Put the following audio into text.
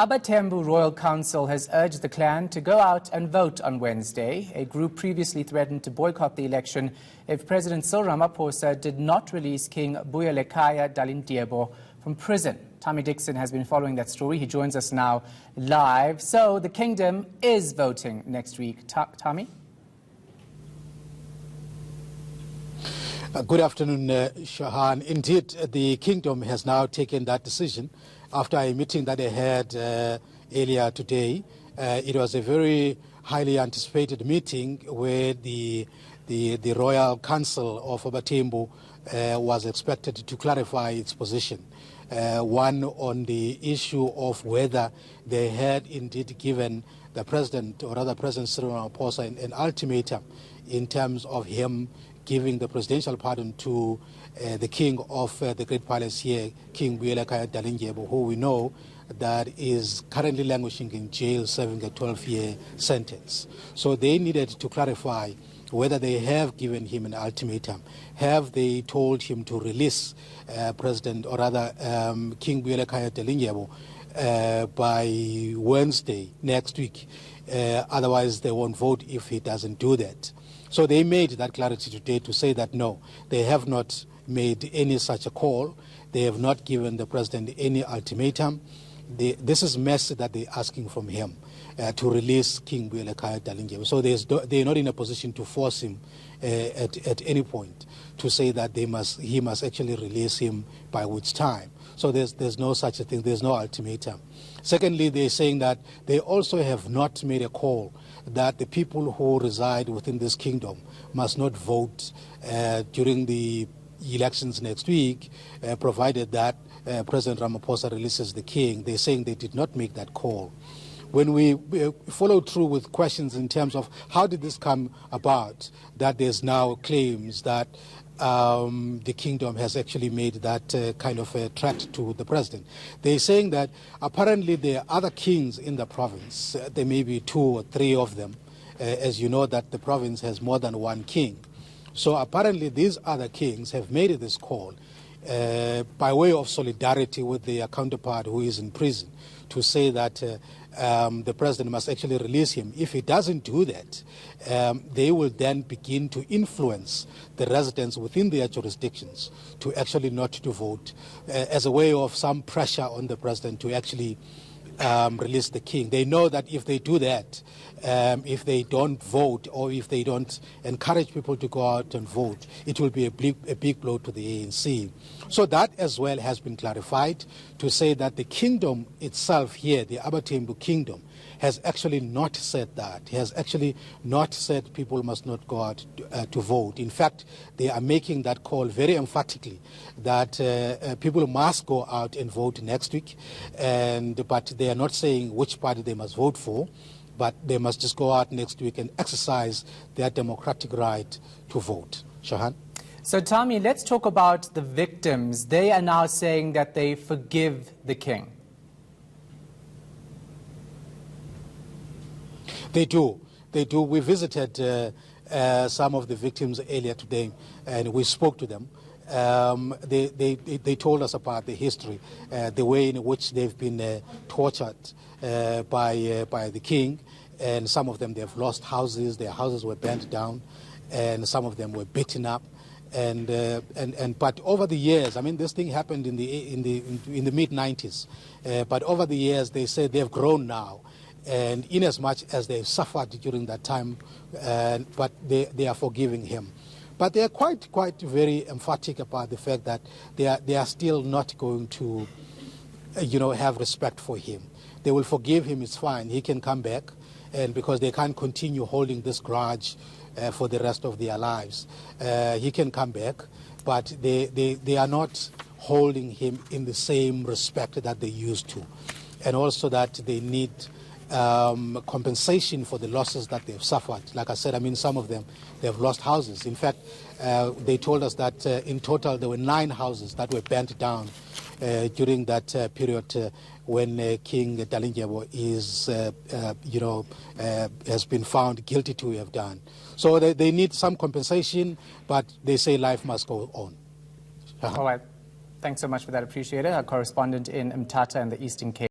AbaThembu Royal Council has urged the clan to go out and vote on Wednesday. A group previously threatened to boycott the election if President Cyril Ramaphosa did not release King Buyele-khaya Dalindyebo from prison. Tommy Dixon has been following that story. He joins us now live. So the kingdom is voting next week. Tommy? Good afternoon, Shahan. Indeed, the kingdom has now taken that decision after a meeting that they had earlier today. It was a very highly anticipated meeting where the Royal Council of AbaThembu was expected to clarify its position. One on the issue of whether they had indeed given the president, or rather President Cyril Ramaphosa, an ultimatum in terms of him giving the presidential pardon to the king of the Great Palace here, King Buyele-khaya Dalindyebo, who we know that is currently languishing in jail serving a 12-year sentence. So they needed to clarify whether they have given him an ultimatum. Have they told him to release President, or rather King Buyele-khaya Dalindyebo by Wednesday next week? Otherwise they won't vote if he doesn't do that. So they made that clarity today to say that no, they have not made any such a call. They have not given the president any ultimatum. This is mercy that they're asking from him to release King Buyele-khaya Dalindyebo. So they're not in a position to force him at any point to say that he must actually release him by which time. So there's no such a thing. There's no ultimatum. Secondly, they're saying that they also have not made a call that the people who reside within this kingdom must not vote during the elections next week, provided that President Ramaphosa releases the king. They're saying they did not make that call. When we follow through with questions in terms of how did this come about, that there's now claims that the kingdom has actually made that kind of a threat to the president. They're saying that apparently there are other kings in the province. There may be 2 or 3 of them, as you know that the province has more than one king. So apparently these other kings have made this call by way of solidarity with their counterpart who is in prison, to say that the president must actually release him. If he doesn't do that, they will then begin to influence the residents within their jurisdictions to actually not to vote as a way of some pressure on the president to actually release the king. They know that if they do that, if they don't vote or if they don't encourage people to go out and vote, it will be a big blow to the ANC. So that as well has been clarified to say that the kingdom itself here, the AbaThembu kingdom, has actually not said that. He has actually not said people must not go out to vote. In fact, they are making that call very emphatically that people must go out and vote next week, but they are not saying which party they must vote for, but they must just go out next week and exercise their democratic right to vote. Shahan? So Tommy, let's talk about the victims. They are now saying that they forgive the king. They do. They do. We visited some of the victims earlier today, and we spoke to them. They told us about the history, the way in which they've been tortured by the king, and some of them, they've lost houses. Their houses were burnt down, and some of them were beaten up. But over the years, I mean, this thing happened in the mid-90s. But over the years, they say they've grown now. And in as much as they've suffered during that time, but they are forgiving him. But they are quite very emphatic about the fact that they are still not going to, have respect for him. They will forgive him, it's fine, he can come back, and because they can't continue holding this grudge for the rest of their lives. He can come back, but they are not holding him in the same respect that they used to. And also that they need compensation for the losses that they've suffered. Like I said, I mean, some of them, they've lost houses. In fact, they told us that in total there were 9 houses that were burnt down during that period when King Dalindyebo has been found guilty to have done. So they need some compensation, but they say life must go on. All right. Thanks so much for that. Appreciate it. Our correspondent in Mthatha in the Eastern Cape.